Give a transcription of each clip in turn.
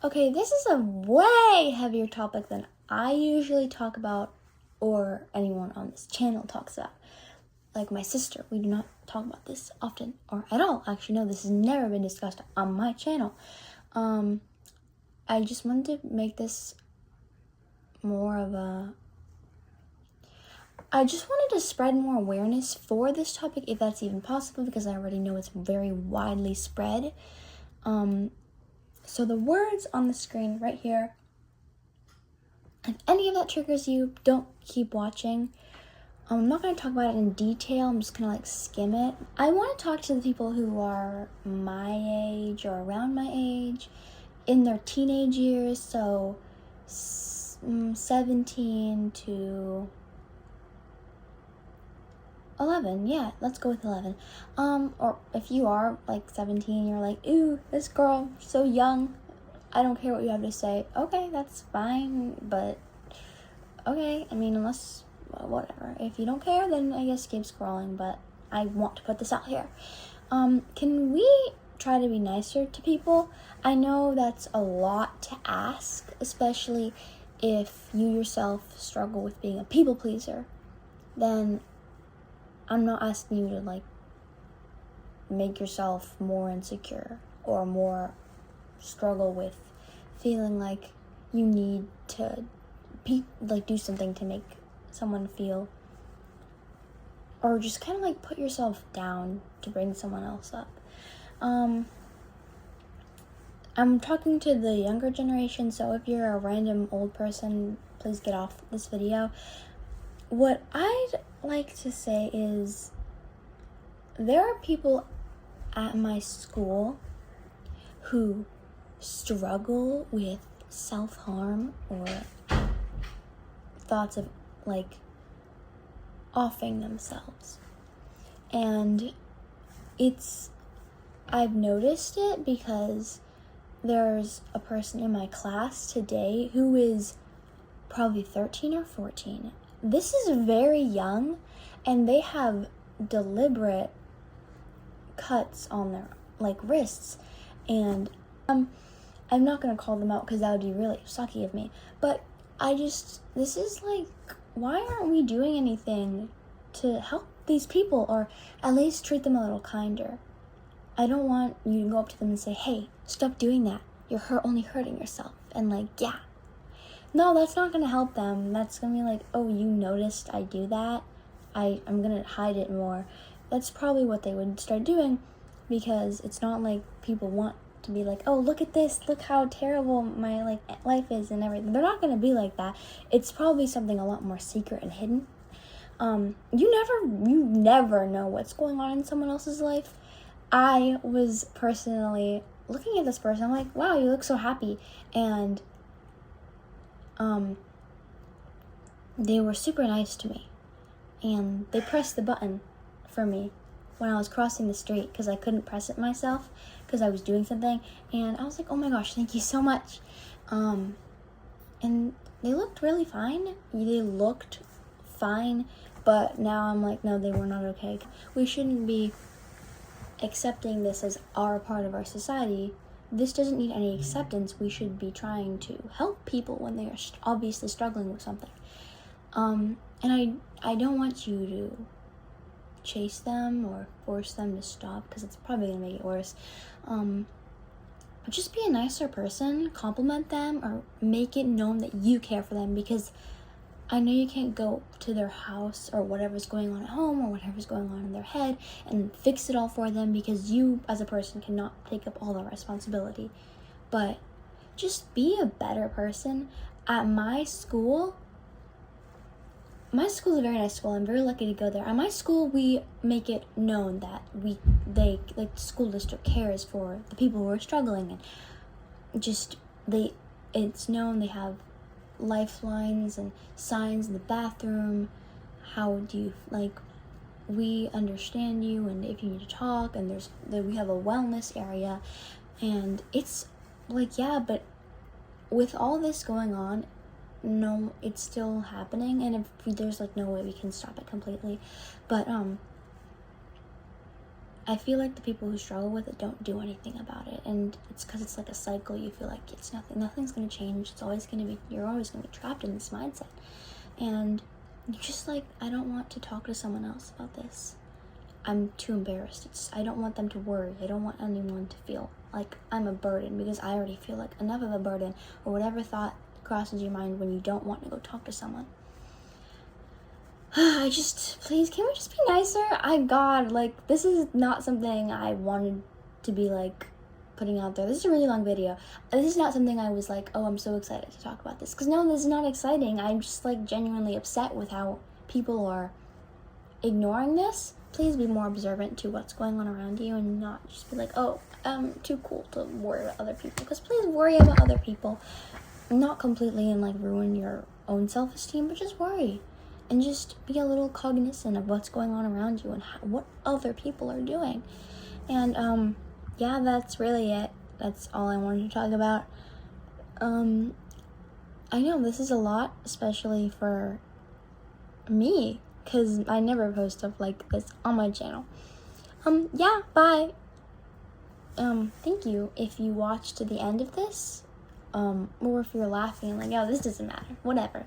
Okay, this is a way heavier topic than I usually talk about or anyone on this channel talks about. Like my sister, we do not talk about this often or at all. Actually, no, this has never been discussed on my channel. I just wanted to make this more of a... I just wanted to spread more awareness for this topic, if that's even possible, because I already know it's very widely spread. So the words on the screen right here, if any of that triggers you, don't keep watching. I'm not going to talk about it in detail. I'm just going to skim it. I want to talk to the people who are my age or around my age, in their teenage years, so 17 to 11, yeah, let's go with 11. Or if you are 17, you're like, ooh, this girl, so young, I don't care what you have to say. Okay, that's fine, but okay, I mean, unless, whatever. If you don't care, then I guess keep scrolling, but I want to put this out here. Can we try to be nicer to people? I know that's a lot to ask, especially if you yourself struggle with being a people pleaser. Then I'm not asking you to make yourself more insecure or more struggle with feeling like you need to do something to make someone feel, or just kind of put yourself down to bring someone else up. I'm talking to the younger generation, so if you're a random old person, please get off this video. What I'd like to say is, there are people at my school who struggle with self-harm or thoughts of offing themselves. And I've noticed it because there's a person in my class today who is probably 13 or 14. This is very young, and they have deliberate cuts on their wrists, and I'm not gonna call them out because that would be really sucky of me, but this is why aren't we doing anything to help these people, or at least treat them a little kinder? I don't want you to go up to them and say, hey, stop doing that, you're only hurting yourself, and yeah. No, that's not going to help them. That's going to be oh, you noticed I do that? I'm going to hide it more. That's probably what they would start doing, because it's not people want to be oh, look at this, look how terrible my life is and everything. They're not going to be like that. It's probably something a lot more secret and hidden. You never know what's going on in someone else's life. I was personally looking at this person, I'm like, wow, you look so happy, and they were super nice to me, and they pressed the button for me when I was crossing the street, because I couldn't press it myself because I was doing something, and I was like, oh my gosh, thank you so much. And they looked really fine. But now I'm no, they were not okay. We shouldn't be accepting this as our part of our society. This doesn't need any acceptance. We should be trying to help people when they are obviously struggling with something. And I don't want you to chase them or force them to stop, because it's probably going to make it worse. But just be a nicer person, compliment them, or make it known that you care for them, because I know you can't go to their house or whatever's going on at home or whatever's going on in their head and fix it all for them, because you as a person cannot take up all the responsibility. But just be a better person. At my school is a very nice school. I'm very lucky to go there. At my school, we make it known that the school district cares for the people who are struggling, and it's known they have lifelines and signs in the bathroom. How do you we understand you, and if you need to talk, and we have a wellness area, and it's yeah, but with all this going on, no, it's still happening, and if there's no way we can stop it completely, but I feel like the people who struggle with it don't do anything about it, and it's because it's like a cycle. You feel like it's nothing's going to change. You're always going to be trapped in this mindset, and you're just like, I don't want to talk to someone else about this. I'm too embarrassed. I don't want them to worry. I don't want anyone to feel like I'm a burden, because I already feel like enough of a burden, or whatever thought crosses your mind when you don't want to go talk to someone. Please, can we just be nicer? God, like, this is not something I wanted to be, like, putting out there. This is a really long video. This is not something I was like, oh, I'm so excited to talk about this. Because, no, this is not exciting. I'm just, like, genuinely upset with how people are ignoring this. Please be more observant to what's going on around you, and not just be like, oh, too cool to worry about other people. Because please worry about other people. Not completely and, like, ruin your own self-esteem, but just worry. And just be a little cognizant of what's going on around you and what other people are doing. And, yeah, that's really it. That's all I wanted to talk about. I know this is a lot, especially for me, because I never post stuff like this on my channel. Yeah, bye. Thank you if you watched to the end of this, or if you're laughing like, oh, this doesn't matter, whatever.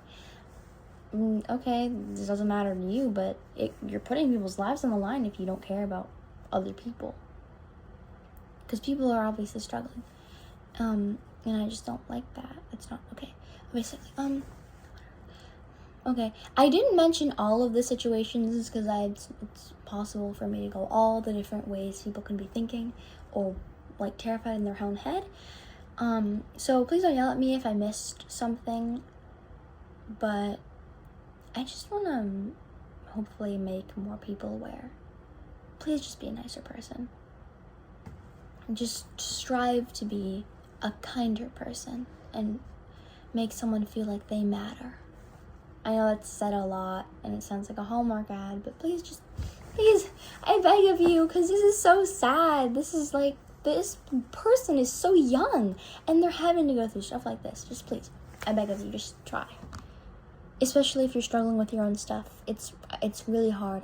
Okay, this doesn't matter to you, but you're putting people's lives on the line if you don't care about other people. Because people are obviously struggling. And I just don't like that. It's not okay. Basically, okay. I didn't mention all of the situations because it's possible for me to go all the different ways people can be thinking or, like, terrified in their own head. So please don't yell at me if I missed something. But I just want to hopefully make more people aware. Please just be a nicer person. Just strive to be a kinder person and make someone feel like they matter. I know it's said a lot and it sounds like a Hallmark ad, but please, I beg of you, because this is so sad. This person is so young and they're having to go through stuff like this. Just please, I beg of you, just try. Especially if you're struggling with your own stuff. It's really hard.